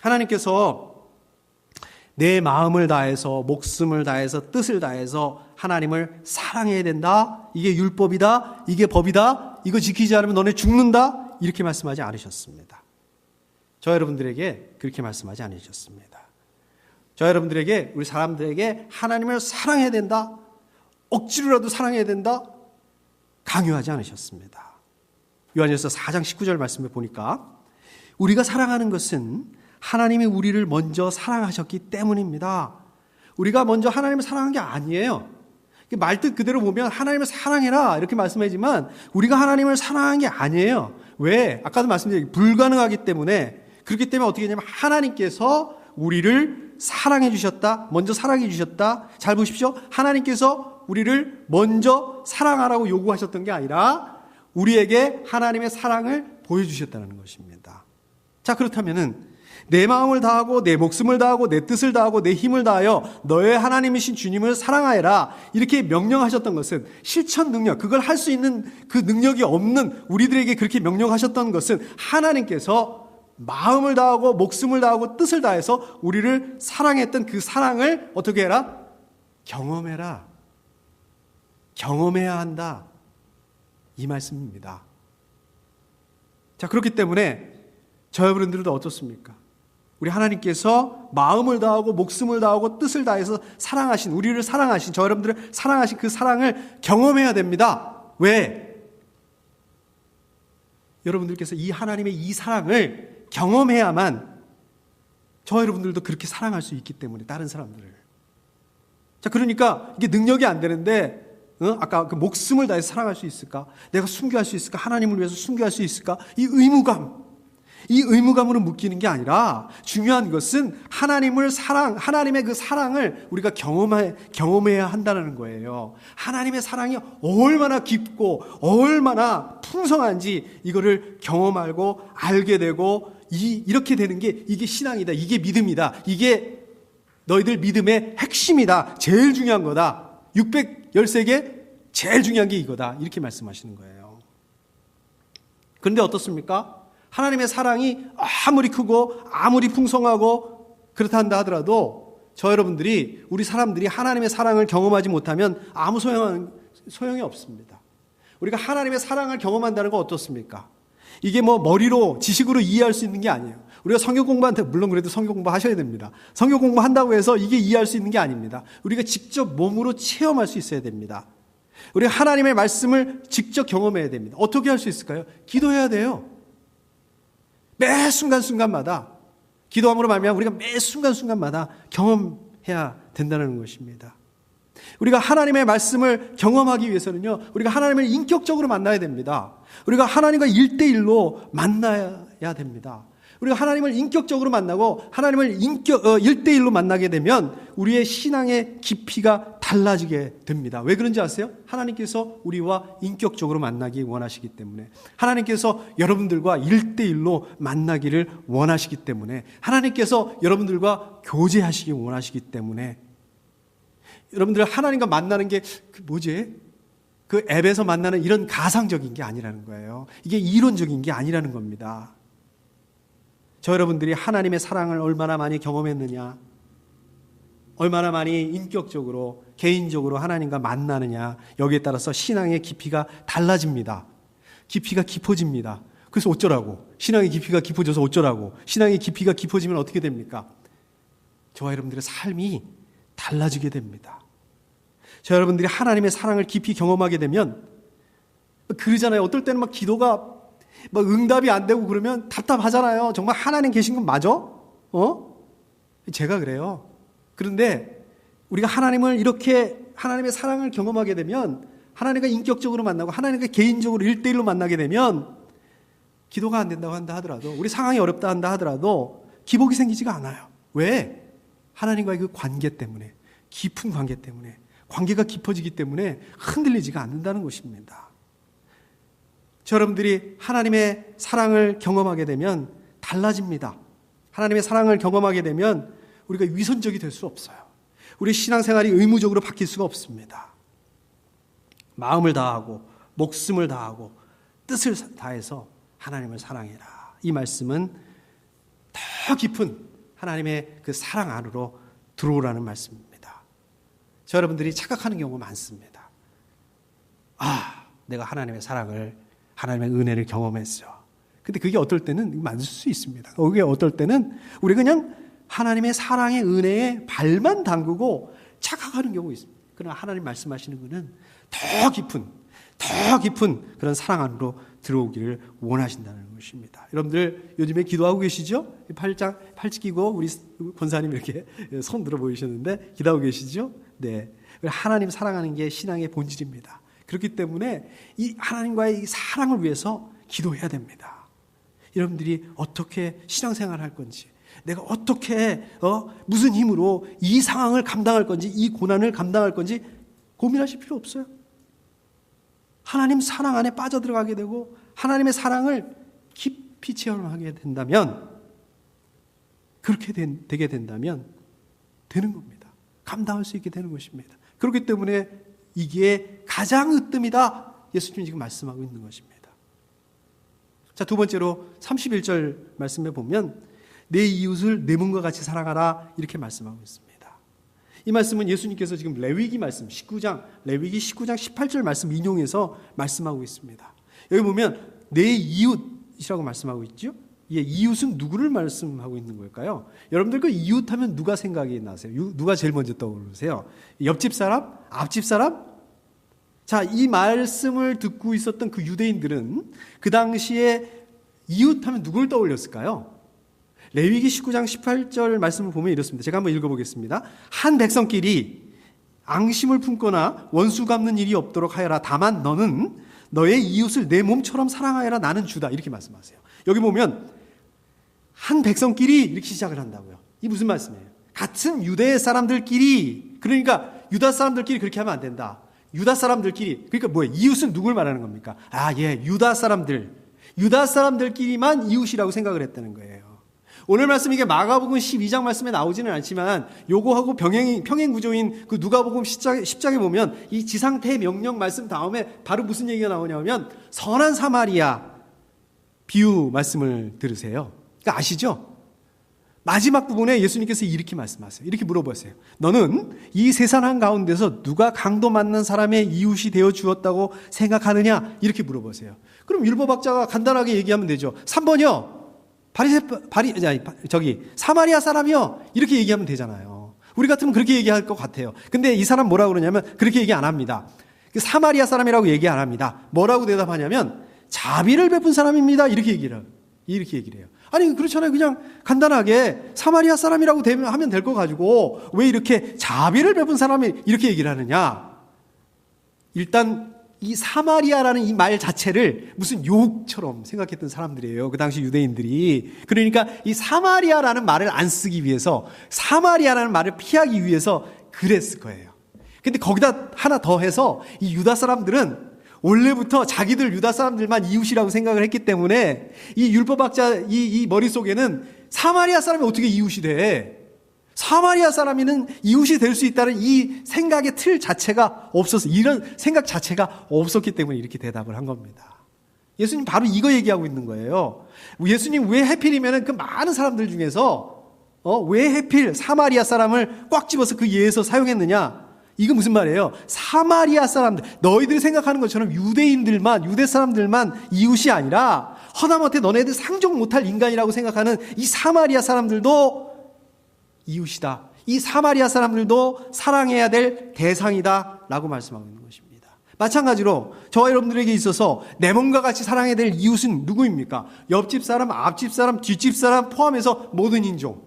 [SPEAKER 1] 하나님께서 내 마음을 다해서, 목숨을 다해서, 뜻을 다해서 하나님을 사랑해야 된다. 이게 율법이다. 이게 법이다. 이거 지키지 않으면 너네 죽는다. 이렇게 말씀하지 않으셨습니다. 저 여러분들에게 그렇게 말씀하지 않으셨습니다. 저 여러분들에게, 우리 사람들에게 하나님을 사랑해야 된다, 억지로라도 사랑해야 된다, 강요하지 않으셨습니다. 요한일서 4장 19절 말씀을 보니까 우리가 사랑하는 것은 하나님이 우리를 먼저 사랑하셨기 때문입니다. 우리가 먼저 하나님을 사랑한 게 아니에요. 말뜻 그대로 보면 하나님을 사랑해라 이렇게 말씀하지만 우리가 하나님을 사랑한 게 아니에요. 왜? 아까도 말씀드린 불가능하기 때문에. 그렇기 때문에 어떻게 했냐면 하나님께서 우리를 사랑해 주셨다. 먼저 사랑해 주셨다. 잘 보십시오. 하나님께서 우리를 먼저 사랑하라고 요구하셨던 게 아니라 우리에게 하나님의 사랑을 보여주셨다는 것입니다. 자, 그렇다면은 내 마음을 다하고 내 목숨을 다하고 내 뜻을 다하고 내 힘을 다하여 너의 하나님이신 주님을 사랑하여라 이렇게 명령하셨던 것은 실천 능력, 그걸 할 수 있는 그 능력이 없는 우리들에게 그렇게 명령하셨던 것은 하나님께서 마음을 다하고 목숨을 다하고 뜻을 다해서 우리를 사랑했던 그 사랑을 어떻게 해라? 경험해라. 경험해야 한다. 이 말씀입니다. 자, 그렇기 때문에 저 여러분들도 어떻습니까? 우리 하나님께서 마음을 다하고 목숨을 다하고 뜻을 다해서 사랑하신, 우리를 사랑하신, 저 여러분들을 사랑하신 그 사랑을 경험해야 됩니다. 왜? 여러분들께서 이 하나님의 이 사랑을 경험해야만 저 여러분들도 그렇게 사랑할 수 있기 때문에, 다른 사람들을. 자, 그러니까 이게 능력이 안 되는데 아까 그 목숨을 다해서 사랑할 수 있을까? 내가 순교할 수 있을까? 하나님을 위해서 순교할 수 있을까? 이 의무감으로 묶이는 게 아니라 중요한 것은 하나님의 그 사랑을 우리가 경험해야 한다는 거예요. 하나님의 사랑이 얼마나 깊고 얼마나 풍성한지 이거를 경험하고 알게 되고 이렇게 되는 게 이게 신앙이다. 이게 믿음이다. 이게 너희들 믿음의 핵심이다. 제일 중요한 거다. 613개 제일 중요한 게 이거다. 이렇게 말씀하시는 거예요. 그런데 어떻습니까? 하나님의 사랑이 아무리 크고 아무리 풍성하고 그렇다 한다 하더라도 저 여러분들이, 우리 사람들이 하나님의 사랑을 경험하지 못하면 아무 소용이 없습니다. 우리가 하나님의 사랑을 경험한다는 건 어떻습니까? 이게 뭐 머리로 지식으로 이해할 수 있는 게 아니에요. 우리가 성경 공부한테, 물론 그래도 성경 공부 하셔야 됩니다. 성경 공부한다고 해서 이게 이해할 수 있는 게 아닙니다. 우리가 직접 몸으로 체험할 수 있어야 됩니다. 우리가 하나님의 말씀을 직접 경험해야 됩니다. 어떻게 할 수 있을까요? 기도해야 돼요. 매 순간순간마다 기도함으로 말미암아 우리가 매 순간순간마다 경험해야 된다는 것입니다. 우리가 하나님의 말씀을 경험하기 위해서는요, 우리가 하나님을 인격적으로 만나야 됩니다. 우리가 하나님과 1대1로 만나야 됩니다. 우리가 하나님을 인격적으로 만나고 하나님을 1대1로 만나게 되면 우리의 신앙의 깊이가 달라지게 됩니다. 왜 그런지 아세요? 하나님께서 우리와 인격적으로 만나기 원하시기 때문에, 하나님께서 여러분들과 1대1로 만나기를 원하시기 때문에, 하나님께서 여러분들과 교제하시기 원하시기 때문에, 여러분들 하나님과 만나는 게 그 앱에서 만나는 이런 가상적인 게 아니라는 거예요. 이게 이론적인 게 아니라는 겁니다. 저 여러분들이 하나님의 사랑을 얼마나 많이 경험했느냐, 얼마나 많이 인격적으로 개인적으로 하나님과 만나느냐, 여기에 따라서 신앙의 깊이가 달라집니다. 깊이가 깊어집니다. 그래서 어쩌라고? 신앙의 깊이가 깊어져서 어쩌라고? 신앙의 깊이가 깊어지면 어떻게 됩니까? 저와 여러분들의 삶이 달라지게 됩니다. 저 여러분들이 하나님의 사랑을 깊이 경험하게 되면, 그러잖아요. 어떨 때는 막 기도가 막 응답이 안 되고 그러면 답답하잖아요. 정말 하나님 계신 건 맞아? 제가 그래요. 그런데 우리가 하나님을 이렇게 하나님의 사랑을 경험하게 되면, 하나님과 인격적으로 만나고 하나님과 개인적으로 1대1로 만나게 되면 기도가 안 된다고 한다 하더라도, 우리 상황이 어렵다 한다 하더라도 기복이 생기지가 않아요. 왜? 하나님과의 그 관계 때문에, 깊은 관계 때문에, 관계가 깊어지기 때문에 흔들리지가 않는다는 것입니다. 저 여러분들이 하나님의 사랑을 경험하게 되면 달라집니다. 하나님의 사랑을 경험하게 되면 우리가 위선적이 될 수 없어요. 우리 신앙생활이 의무적으로 바뀔 수가 없습니다. 마음을 다하고 목숨을 다하고 뜻을 다해서 하나님을 사랑해라. 이 말씀은 더 깊은 하나님의 그 사랑 안으로 들어오라는 말씀입니다. 저 여러분들이 착각하는 경우가 많습니다. 내가 하나님의 사랑을 하나님의 은혜를 경험했어. 근데 그게 어떨 때는 맞을 수 있습니다. 그게 어떨 때는 우리 그냥 하나님의 사랑의 은혜에 발만 담그고 착각하는 경우가 있습니다. 그러나 하나님 말씀하시는 것은 더 깊은 그런 사랑 안으로 들어오기를 원하신다는 것입니다. 여러분들 요즘에 기도하고 계시죠? 팔찌 끼고 우리 권사님 이렇게 손 들어 보이셨는데 기도하고 계시죠? 네. 하나님 사랑하는 게 신앙의 본질입니다. 그렇기 때문에 이 하나님과의 이 사랑을 위해서 기도해야 됩니다. 여러분들이 어떻게 신앙생활을 할 건지, 내가 어떻게 무슨 힘으로 이 상황을 감당할 건지, 이 고난을 감당할 건지 고민하실 필요 없어요. 하나님 사랑 안에 빠져들어가게 되고 하나님의 사랑을 깊이 체험하게 된다면, 그렇게 되게 된다면 되는 겁니다. 감당할 수 있게 되는 것입니다. 그렇기 때문에 이게 가장 으뜸이다, 예수님이 지금 말씀하고 있는 것입니다. 자, 두 번째로 31절 말씀에 보면 내 이웃을 내 몸과 같이 사랑하라, 이렇게 말씀하고 있습니다. 이 말씀은 예수님께서 지금 레위기 말씀 19장 18절 말씀 인용해서 말씀하고 있습니다. 여기 보면 내 이웃이라고 말씀하고 있죠. 이 이웃은 누구를 말씀하고 있는 걸까요? 여러분들 그 이웃 하면 누가 생각이 나세요? 누가 제일 먼저 떠오르세요? 옆집 사람? 앞집 사람? 자, 이 말씀을 듣고 있었던 그 유대인들은 그 당시에 이웃 하면 누굴 떠올렸을까요? 레위기 19장 18절 말씀을 보면 이렇습니다. 제가 한번 읽어보겠습니다. 한 백성끼리 앙심을 품거나 원수 갚는 일이 없도록 하여라. 다만 너는 너의 이웃을 내 몸처럼 사랑하여라. 나는 주다. 이렇게 말씀하세요. 여기 보면 한 백성끼리 이렇게 시작을 한다고요. 이 무슨 말씀이에요? 같은 유대 사람들끼리, 그러니까 유다 사람들끼리 그렇게 하면 안 된다. 유다 사람들끼리, 그러니까 뭐예요? 이웃은 누굴 말하는 겁니까? 유다 사람들끼리만 이웃이라고 생각을 했다는 거예요. 오늘 말씀 이게 마가복음 12장 말씀에 나오지는 않지만 요거하고 평행 구조인 그 누가복음 10장에 보면 이 지상태 명령 말씀 다음에 바로 무슨 얘기가 나오냐면 선한 사마리아 비유 말씀을 들으세요. 그러니까 아시죠? 마지막 부분에 예수님께서 이렇게 말씀하세요. 이렇게 물어보세요. 너는 이 세상 가운데서 누가 강도 맞는 사람의 이웃이 되어 주었다고 생각하느냐? 이렇게 물어보세요. 그럼 율법학자가 간단하게 얘기하면 되죠. 3번이요. 사마리아 사람이요. 이렇게 얘기하면 되잖아요. 우리 같으면 그렇게 얘기할 것 같아요. 근데 이 사람 뭐라고 그러냐면 그렇게 얘기 안 합니다. 사마리아 사람이라고 얘기 안 합니다. 뭐라고 대답하냐면 자비를 베푼 사람입니다. 이렇게 얘기를 해요. 아니, 그렇잖아요. 그냥 간단하게 사마리아 사람이라고 하면 될 거 가지고 왜 이렇게 자비를 베푼 사람이 이렇게 얘기를 하느냐. 일단 이 사마리아라는 이 말 자체를 무슨 욕처럼 생각했던 사람들이에요. 그 당시 유대인들이. 그러니까 이 사마리아라는 말을 안 쓰기 위해서, 사마리아라는 말을 피하기 위해서 그랬을 거예요. 근데 거기다 하나 더 해서 이 유다 사람들은 원래부터 자기들 유다 사람들만 이웃이라고 생각을 했기 때문에 이 율법학자 이 머릿속에는 사마리아 사람이 어떻게 이웃이 돼? 사마리아 사람이는 이웃이 될 수 있다는 이 생각의 틀 자체가 없었어. 이런 생각 자체가 없었기 때문에 이렇게 대답을 한 겁니다. 예수님 바로 이거 얘기하고 있는 거예요. 예수님 왜 하필이면 그 많은 사람들 중에서 왜 하필 사마리아 사람을 꽉 집어서 그 예에서 사용했느냐? 이거 무슨 말이에요? 사마리아 사람들, 너희들이 생각하는 것처럼 유대 사람들만 이웃이 아니라 허다못해 너네들 상종 못할 인간이라고 생각하는 이 사마리아 사람들도 이웃이다. 이 사마리아 사람들도 사랑해야 될 대상이다 라고 말씀하고 있는 것입니다. 마찬가지로 저와 여러분들에게 있어서 내 몸과 같이 사랑해야 될 이웃은 누구입니까? 옆집 사람, 앞집 사람, 뒷집 사람 포함해서 모든 인종.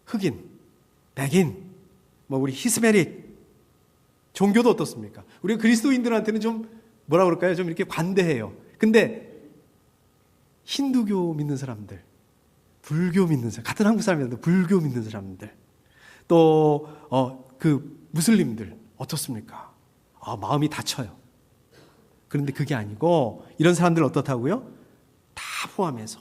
[SPEAKER 1] 흑인, 백인, 우리 히스패닉, 종교도 어떻습니까? 우리가 그리스도인들한테는 좀 뭐라 그럴까요? 좀 이렇게 관대해요. 근데 힌두교 믿는 사람들, 불교 믿는 사람, 같은 한국 사람인데 불교 믿는 사람들, 또 그 무슬림들 어떻습니까? 마음이 다쳐요. 그런데 그게 아니고 이런 사람들 어떻다고요? 다 포함해서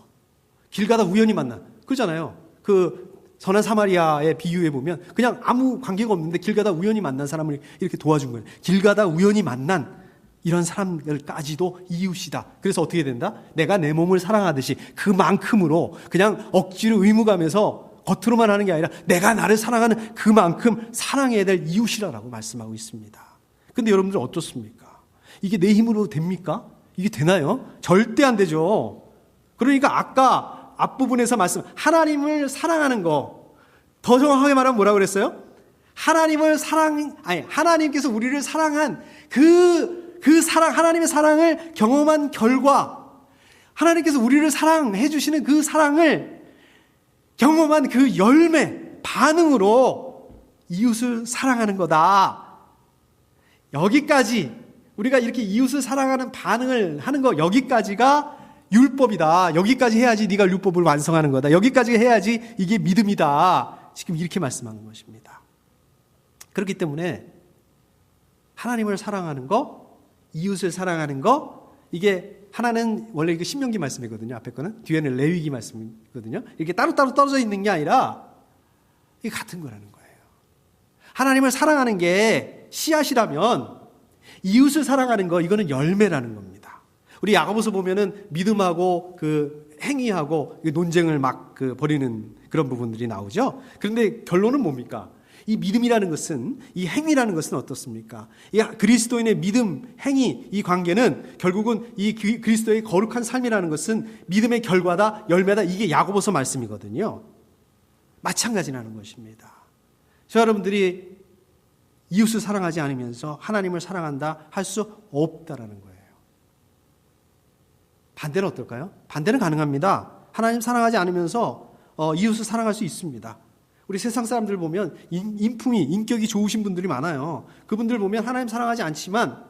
[SPEAKER 1] 길 가다 우연히 만난, 그러잖아요. 그 선한 사마리아의 비유에 보면 그냥 아무 관계가 없는데 길 가다 우연히 만난 사람을 이렇게 도와준 거예요. 길 가다 우연히 만난 이런 사람들까지도 이웃이다. 그래서 어떻게 된다? 내가 내 몸을 사랑하듯이 그만큼으로 그냥 억지로 의무감에서 겉으로만 하는 게 아니라 내가 나를 사랑하는 그만큼 사랑해야 될 이웃이라고 말씀하고 있습니다. 근데 여러분들 어떻습니까? 이게 내 힘으로 됩니까? 이게 되나요? 절대 안 되죠. 그러니까 아까 앞부분에서 말씀, 하나님을 사랑하는 거, 더 정확하게 말하면 뭐라고 그랬어요? 하나님께서 우리를 사랑한 그 사랑, 하나님의 사랑을 경험한 결과, 하나님께서 우리를 사랑해 주시는 그 사랑을 경험한 그 열매, 반응으로 이웃을 사랑하는 거다. 여기까지, 우리가 이렇게 이웃을 사랑하는 반응을 하는 거, 여기까지가 율법이다. 여기까지 해야지 네가 율법을 완성하는 거다. 여기까지 해야지 이게 믿음이다. 지금 이렇게 말씀하는 것입니다. 그렇기 때문에 하나님을 사랑하는 거, 이웃을 사랑하는 거, 이게 하나는 원래 이거 신명기 말씀이거든요. 앞에 거는. 뒤에는 레위기 말씀이거든요. 이렇게 따로따로 떨어져 있는 게 아니라 이게 같은 거라는 거예요. 하나님을 사랑하는 게 씨앗이라면 이웃을 사랑하는 거, 이거는 열매라는 겁니다. 우리 야고보서 보면은 믿음하고 그 행위하고 논쟁을 막 벌이는 그런 부분들이 나오죠. 그런데 결론은 뭡니까? 이 믿음이라는 것은, 이 행위라는 것은 어떻습니까? 이 그리스도인의 믿음, 행위, 이 관계는 결국은 이 그리스도의 거룩한 삶이라는 것은 믿음의 결과다, 열매다. 이게 야고보서 말씀이거든요. 마찬가지라는 것입니다. 저 여러분들이 이웃을 사랑하지 않으면서 하나님을 사랑한다 할 수 없다라는 거예요. 반대는 어떨까요? 반대는 가능합니다. 하나님 사랑하지 않으면서 이웃을 사랑할 수 있습니다. 우리 세상 사람들 보면 인품이, 인격이 좋으신 분들이 많아요. 그분들 보면 하나님 사랑하지 않지만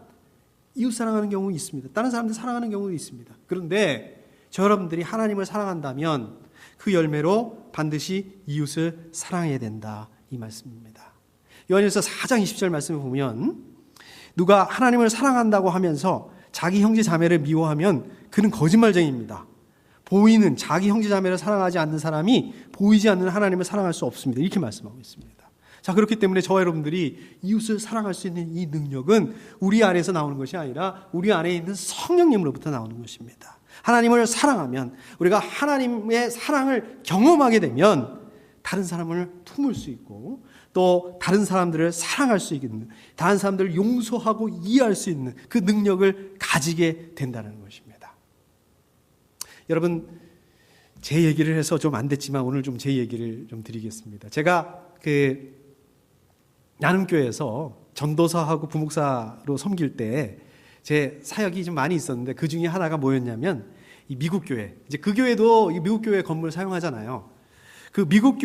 [SPEAKER 1] 이웃 사랑하는 경우 있습니다. 다른 사람들 사랑하는 경우도 있습니다. 그런데 저 여러분들이 하나님을 사랑한다면 그 열매로 반드시 이웃을 사랑해야 된다, 이 말씀입니다. 요한일서 4장 20절 말씀을 보면 누가 하나님을 사랑한다고 하면서 자기 형제 자매를 미워하면 그는 거짓말쟁이입니다. 보이는 자기 형제 자매를 사랑하지 않는 사람이 보이지 않는 하나님을 사랑할 수 없습니다. 이렇게 말씀하고 있습니다. 자, 그렇기 때문에 저와 여러분들이 이웃을 사랑할 수 있는 이 능력은 우리 안에서 나오는 것이 아니라 우리 안에 있는 성령님으로부터 나오는 것입니다. 하나님을 사랑하면, 우리가 하나님의 사랑을 경험하게 되면 다른 사람을 품을 수 있고 또 다른 사람들을 사랑할 수 있는, 다른 사람들을 용서하고 이해할 수 있는 그 능력을 가지게 된다는 것입니다. 여러분, 제 얘기를 해서 좀 안 됐지만 오늘 좀 제 얘기를 좀 드리겠습니다. 제가 나눔교회에서 전도사하고 부목사로 섬길 때 제 사역이 좀 많이 있었는데 그 중에 하나가 뭐였냐면 이 미국 교회. 이제 그 교회도 이 미국 교회 건물을 사용하잖아요. 그 미국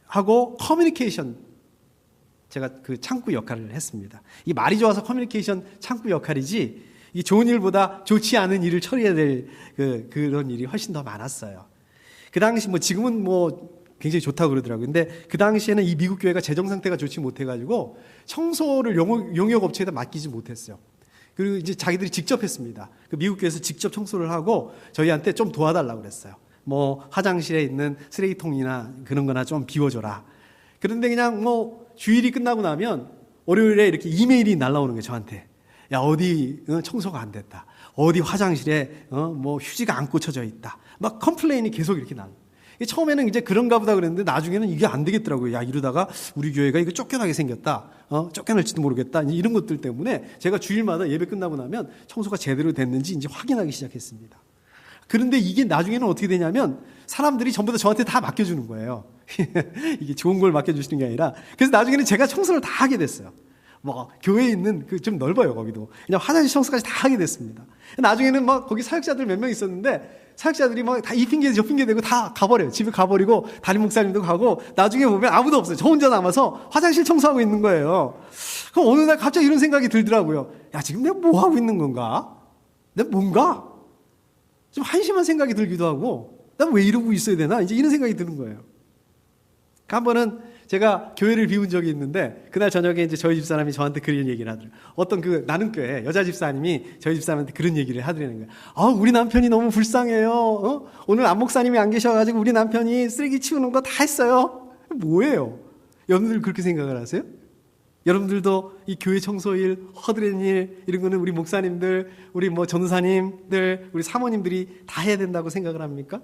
[SPEAKER 1] 교회하고 커뮤니케이션, 제가 그 창구 역할을 했습니다. 이 말이 좋아서 커뮤니케이션 창구 역할이지, 이 좋은 일보다 좋지 않은 일을 처리해야 될 그런 일이 훨씬 더 많았어요. 그 당시 지금은 굉장히 좋다고 그러더라고요. 근데 그 당시에는 이 미국 교회가 재정 상태가 좋지 못해가지고 청소를 용역업체에다 맡기지 못했어요. 그리고 이제 자기들이 직접 했습니다. 그 미국 교회에서 직접 청소를 하고 저희한테 좀 도와달라고 그랬어요. 화장실에 있는 쓰레기통이나 그런 거나 좀 비워줘라. 그런데 그냥 주일이 끝나고 나면 월요일에 이렇게 이메일이 날라오는 거예요, 저한테. 야, 어디 청소가 안 됐다. 어디 화장실에 휴지가 안 꽂혀져 있다. 막 컴플레인이 계속 이렇게 나는. 처음에는 이제 그런가 보다 그랬는데 나중에는 이게 안 되겠더라고요. 야, 이러다가 우리 교회가 이거 쫓겨나게 생겼다. 쫓겨날지도 모르겠다. 이제 이런 것들 때문에 제가 주일마다 예배 끝나고 나면 청소가 제대로 됐는지 이제 확인하기 시작했습니다. 그런데 이게 나중에는 어떻게 되냐면 사람들이 전부 다 저한테 다 맡겨주는 거예요. 이게 좋은 걸 맡겨주시는 게 아니라. 그래서 나중에는 제가 청소를 다 하게 됐어요. 교회에 있는 좀 넓어요, 거기도. 그냥 화장실 청소까지 다 하게 됐습니다. 나중에는 거기 사역자들 몇 명 있었는데 사역자들이 다 이 핑계 저 핑계 대고 다 가버려요. 집에 가버리고 담임 목사님도 가고 나중에 보면 아무도 없어요. 저 혼자 남아서 화장실 청소하고 있는 거예요. 그럼 어느 날 갑자기 이런 생각이 들더라고요. 야, 지금 내가 뭐 하고 있는 건가? 내가 뭔가? 좀 한심한 생각이 들기도 하고 난 왜 이러고 있어야 되나? 이제 이런 생각이 드는 거예요. 한 번은 제가 교회를 비운 적이 있는데 그날 저녁에 이제 저희 집사람이 저한테 그런 얘기를 하더라고요. 어떤 나눔교회 여자 집사님이 저희 집사람한테 그런 얘기를 하더라는 거예요. 우리 남편이 너무 불쌍해요. 오늘 안 목사님이 안 계셔가지고 우리 남편이 쓰레기 치우는 거 다 했어요. 뭐예요? 여러분들 그렇게 생각을 하세요? 여러분들도 이 교회 청소일, 허드렛 일, 이런 거는 우리 목사님들, 우리 전도사님들, 우리 사모님들이 다 해야 된다고 생각을 합니까?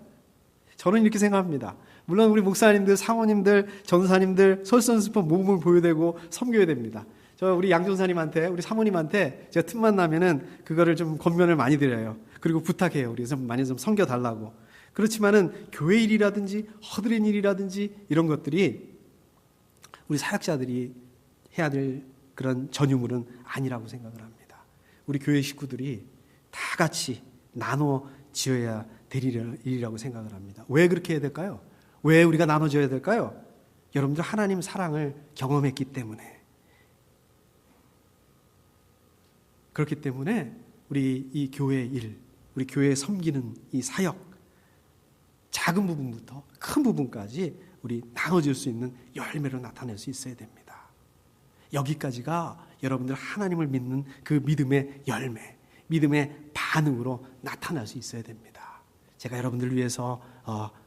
[SPEAKER 1] 저는 이렇게 생각합니다. 물론 우리 목사님들, 사모님들, 전도사님들 솔선수범 몸을 보여야 되고 섬겨야 됩니다. 저 우리 양전사님한테, 우리 사모님한테 제가 틈만 나면은 그거를 좀 권면을 많이 드려요. 그리고 부탁해요. 우리 좀 많이 좀 섬겨달라고. 그렇지만은 교회 일이라든지 허드렛 일이라든지 이런 것들이 우리 사역자들이 해야 될 그런 전유물은 아니라고 생각을 합니다. 우리 교회 식구들이 다 같이 나눠 지어야 될 일이라고 생각을 합니다. 왜 그렇게 해야 될까요? 왜 우리가 나눠져야 될까요? 여러분들 하나님 사랑을 경험했기 때문에. 그렇기 때문에 우리 이 교회 일, 우리 교회에 섬기는 이 사역, 작은 부분부터 큰 부분까지 우리 나눠질 수 있는 열매로 나타낼 수 있어야 됩니다. 여기까지가 여러분들 하나님을 믿는 그 믿음의 열매, 믿음의 반응으로 나타날 수 있어야 됩니다. 제가 여러분들을 위해서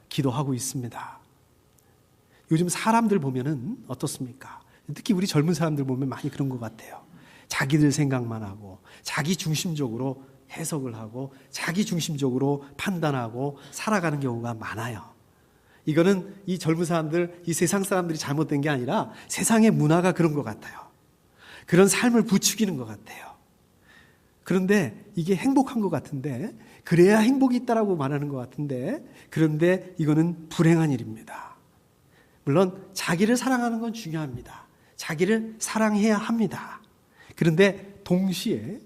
[SPEAKER 1] 기도하고 있습니다. 요즘 사람들 보면은 어떻습니까? 특히 우리 젊은 사람들 보면 많이 그런 것 같아요. 자기들 생각만 하고 자기 중심적으로 해석을 하고 자기 중심적으로 판단하고 살아가는 경우가 많아요. 이거는 이 젊은 사람들, 이 세상 사람들이 잘못된 게 아니라 세상의 문화가 그런 것 같아요. 그런 삶을 부추기는 것 같아요. 그런데 이게 행복한 것 같은데, 그래야 행복이 있다라고 말하는 것 같은데, 그런데 이거는 불행한 일입니다. 물론 자기를 사랑하는 건 중요합니다. 자기를 사랑해야 합니다. 그런데 동시에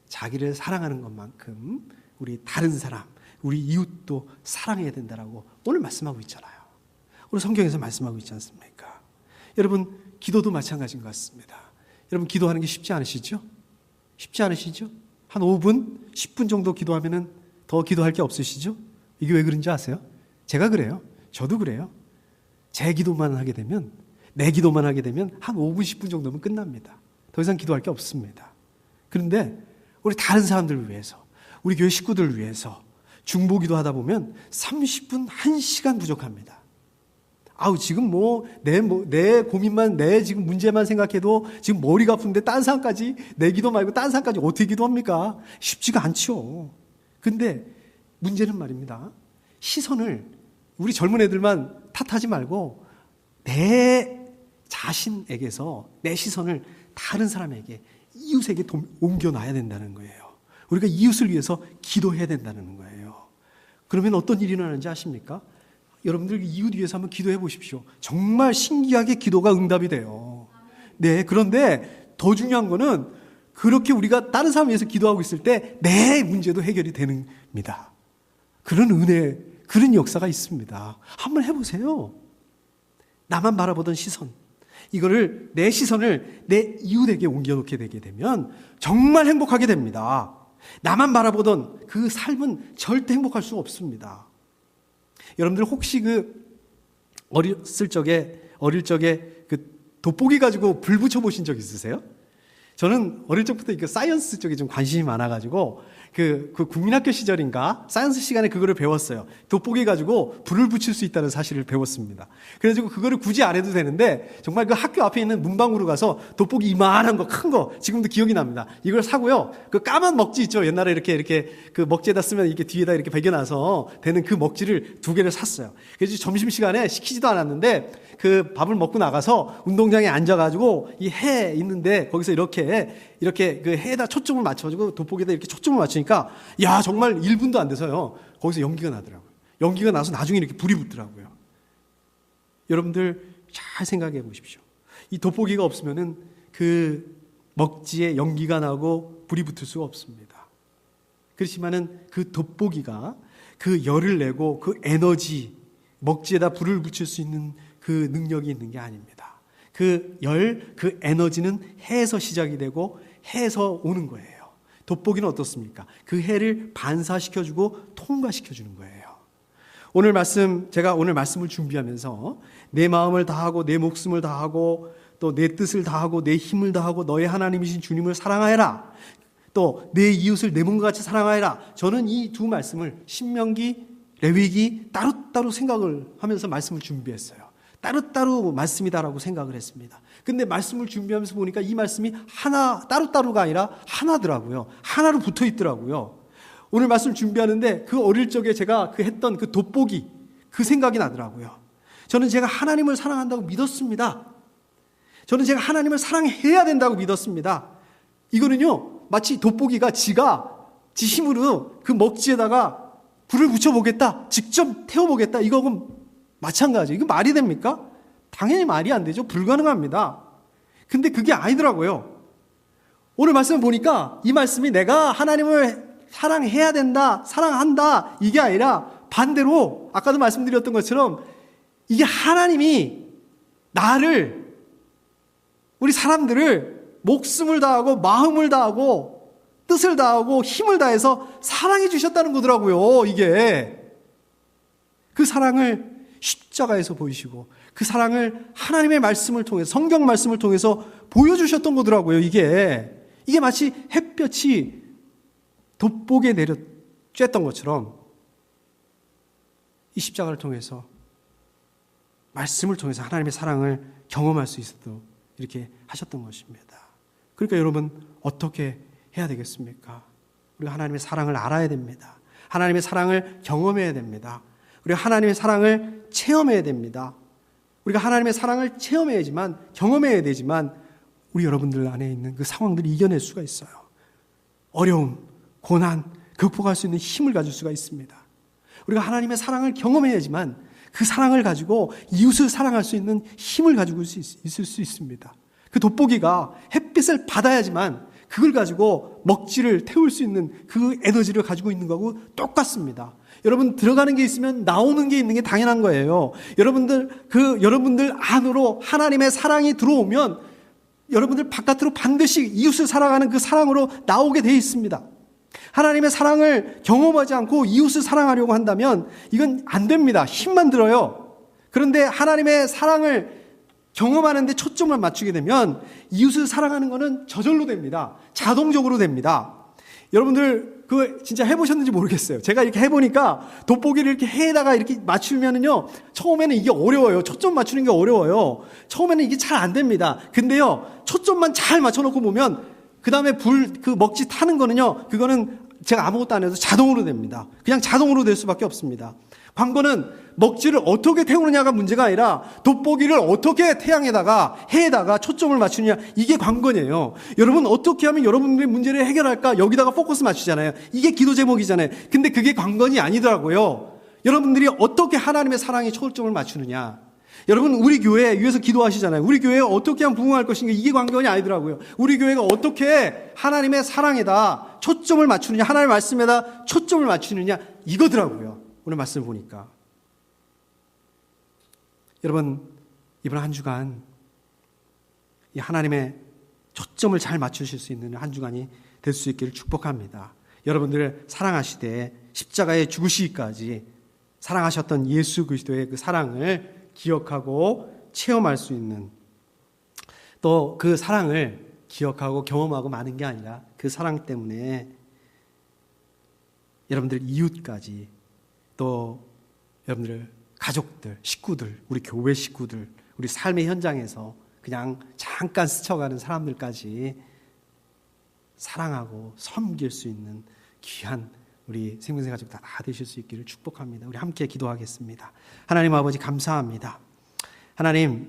[SPEAKER 1] 자기를 사랑하는 것만큼 우리 다른 사람, 우리 이웃도 사랑해야 된다라고 오늘 말씀하고 있잖아요. 오늘 성경에서 말씀하고 있지 않습니까? 여러분, 기도도 마찬가지인 것 같습니다. 여러분, 기도하는 게 쉽지 않으시죠? 쉽지 않으시죠? 한 5분, 10분 정도 기도하면은 더 기도할 게 없으시죠? 이게 왜 그런지 아세요? 제가 그래요. 저도 그래요. 제 기도만 하게 되면, 내 기도만 하게 되면 한 5분, 10분 정도면 끝납니다. 더 이상 기도할 게 없습니다. 그런데 우리 다른 사람들을 위해서, 우리 교회 식구들을 위해서 중보기도 하다 보면 30분, 1시간 부족합니다. 지금 내 고민만, 내 지금 문제만 생각해도 지금 머리가 아픈데 딴 사람까지, 내 기도 말고 딴 사람까지 어떻게 기도합니까? 쉽지가 않죠. 근데 문제는 말입니다. 시선을 우리 젊은 애들만 탓하지 말고 내 자신에게서 내 시선을 다른 사람에게, 이웃에게 옮겨놔야 된다는 거예요. 우리가 이웃을 위해서 기도해야 된다는 거예요. 그러면 어떤 일이 일어나는지 아십니까? 여러분들 이웃 위해서 한번 기도해 보십시오. 정말 신기하게 기도가 응답이 돼요. 네, 그런데 더 중요한 거는 그렇게 우리가 다른 사람 위해서 기도하고 있을 때 내 문제도 해결이 됩니다. 그런 은혜, 그런 역사가 있습니다. 한번 해보세요. 나만 바라보던 시선, 이거를, 내 시선을 내 이웃에게 옮겨놓게 되게 되면 정말 행복하게 됩니다. 나만 바라보던 그 삶은 절대 행복할 수 없습니다. 여러분들 혹시 어릴 적에 그 돋보기 가지고 불 붙여보신 적 있으세요? 저는 어릴 적부터 이거 사이언스 쪽에 좀 관심이 많아가지고 그 국민학교 시절인가 사이언스 시간에 그거를 배웠어요. 돋보기 가지고 불을 붙일 수 있다는 사실을 배웠습니다. 그래가지고 그거를 굳이 안 해도 되는데 정말 그 학교 앞에 있는 문방구로 가서 돋보기 이만한 거, 큰 거, 지금도 기억이 납니다. 이걸 사고요. 그 까만 먹지 있죠. 옛날에 이렇게 그 먹지에다 쓰면 이렇게 뒤에다 이렇게 베겨놔서 되는 그 먹지를 2개를 샀어요. 그래서 점심시간에 시키지도 않았는데 그 밥을 먹고 나가서 운동장에 앉아가지고 이 해 있는데 거기서 이렇게 그 해에다 초점을 맞춰가지고 돋보기에다 이렇게 초점을 맞추니까 야, 정말 1분도 안 돼서요. 거기서 연기가 나더라고요. 연기가 나서 나중에 이렇게 불이 붙더라고요. 여러분들 잘 생각해 보십시오. 이 돋보기가 없으면은 그 먹지에 연기가 나고 불이 붙을 수가 없습니다. 그렇지만은 그 돋보기가 그 열을 내고 그 에너지, 먹지에다 불을 붙일 수 있는 그 능력이 있는 게 아닙니다. 그 그 에너지는 해에서 시작이 되고 해에서 오는 거예요. 돋보기는 어떻습니까? 그 해를 반사시켜주고 통과시켜주는 거예요. 제가 오늘 말씀을 준비하면서 내 마음을 다하고 내 목숨을 다하고 또 내 뜻을 다하고 내 힘을 다하고 너의 하나님이신 주님을 사랑하여라. 또 내 이웃을 내 몸과 같이 사랑하여라. 저는 이 두 말씀을 신명기, 레위기 따로따로 생각을 하면서 말씀을 준비했어요. 따로따로 말씀이다라고 생각을 했습니다. 근데 말씀을 준비하면서 보니까 이 말씀이 따로따로가 아니라 하나더라고요. 하나로 붙어 있더라고요. 오늘 말씀 준비하는데 그 어릴 적에 제가 했던 그 돋보기, 그 생각이 나더라고요. 저는 제가 하나님을 사랑한다고 믿었습니다. 저는 제가 하나님을 사랑해야 된다고 믿었습니다. 이거는요, 마치 돋보기가 지 힘으로 그 먹지에다가 불을 붙여보겠다, 직접 태워보겠다, 이거는 마찬가지. 이거 말이 됩니까? 당연히 말이 안 되죠. 불가능합니다. 근데 그게 아니더라고요. 오늘 말씀을 보니까 이 말씀이 내가 하나님을 사랑해야 된다, 사랑한다, 이게 아니라 반대로 아까도 말씀드렸던 것처럼 이게 하나님이 나를, 우리 사람들을 목숨을 다하고 마음을 다하고 뜻을 다하고 힘을 다해서 사랑해 주셨다는 거더라고요. 이게 그 사랑을 십자가에서 보이시고 그 사랑을 하나님의 말씀을 통해서, 성경 말씀을 통해서 보여주셨던 거더라고요. 이게 마치 햇볕이 돋보게 내려 쬐던 것처럼 이 십자가를 통해서, 말씀을 통해서 하나님의 사랑을 경험할 수 있어도 이렇게 하셨던 것입니다. 그러니까 여러분, 어떻게 해야 되겠습니까? 우리가 하나님의 사랑을 알아야 됩니다. 하나님의 사랑을 경험해야 됩니다. 우리가 하나님의 사랑을 체험해야 됩니다. 우리가 하나님의 사랑을 체험해야지만, 경험해야 되지만 우리 여러분들 안에 있는 그 상황들을 이겨낼 수가 있어요. 어려움, 고난, 극복할 수 있는 힘을 가질 수가 있습니다. 우리가 하나님의 사랑을 경험해야지만 그 사랑을 가지고 이웃을 사랑할 수 있는 힘을 가지고 있을 수 있습니다. 그 돋보기가 햇빛을 받아야지만 그걸 가지고 먹지를 태울 수 있는 그 에너지를 가지고 있는 거하고 똑같습니다. 여러분, 들어가는 게 있으면 나오는 게 있는 게 당연한 거예요. 여러분들 안으로 하나님의 사랑이 들어오면 여러분들 바깥으로 반드시 이웃을 사랑하는 그 사랑으로 나오게 돼 있습니다. 하나님의 사랑을 경험하지 않고 이웃을 사랑하려고 한다면 이건 안 됩니다. 힘만 들어요. 그런데 하나님의 사랑을 경험하는 데 초점을 맞추게 되면 이웃을 사랑하는 것은 저절로 됩니다. 자동적으로 됩니다. 여러분들 그거 진짜 해보셨는지 모르겠어요. 제가 이렇게 해보니까 돋보기를 이렇게 해에다가 이렇게 맞추면은요, 처음에는 이게 어려워요. 초점 맞추는 게 어려워요. 처음에는 이게 잘 안 됩니다. 근데요, 초점만 잘 맞춰놓고 보면 그 다음에 그 먹지 타는 거는요, 그거는 제가 아무것도 안 해도 자동으로 됩니다. 그냥 자동으로 될 수밖에 없습니다. 관건은 먹지를 어떻게 태우느냐가 문제가 아니라 돋보기를 어떻게 태양에다가 해에다가 초점을 맞추느냐, 이게 관건이에요. 여러분, 어떻게 하면 여러분들의 문제를 해결할까, 여기다가 포커스 맞추잖아요. 이게 기도 제목이잖아요. 근데 그게 관건이 아니더라고요. 여러분들이 어떻게 하나님의 사랑에 초점을 맞추느냐. 여러분, 우리 교회 위해서 기도하시잖아요. 우리 교회가 어떻게 하면 부흥할 것인가, 이게 관건이 아니더라고요. 우리 교회가 어떻게 하나님의 사랑에다 초점을 맞추느냐, 하나님의 말씀에다 초점을 맞추느냐, 이거더라고요. 오늘 말씀을 보니까. 여러분, 이번 한 주간 이 하나님의 초점을 잘 맞추실 수 있는 한 주간이 될 수 있기를 축복합니다. 여러분들을 사랑하시되 십자가에 죽으시기까지 사랑하셨던 예수 그리스도의 그 사랑을 기억하고 체험할 수 있는, 또 그 사랑을 기억하고 경험하고 마는 게 아니라 그 사랑 때문에 여러분들 이웃까지, 또 여러분들 가족들, 식구들, 우리 교회 식구들, 우리 삶의 현장에서 그냥 잠깐 스쳐가는 사람들까지 사랑하고 섬길 수 있는 귀한 우리 생명생 가족 다 되실 수 있기를 축복합니다. 우리 함께 기도하겠습니다. 하나님 아버지, 감사합니다. 하나님,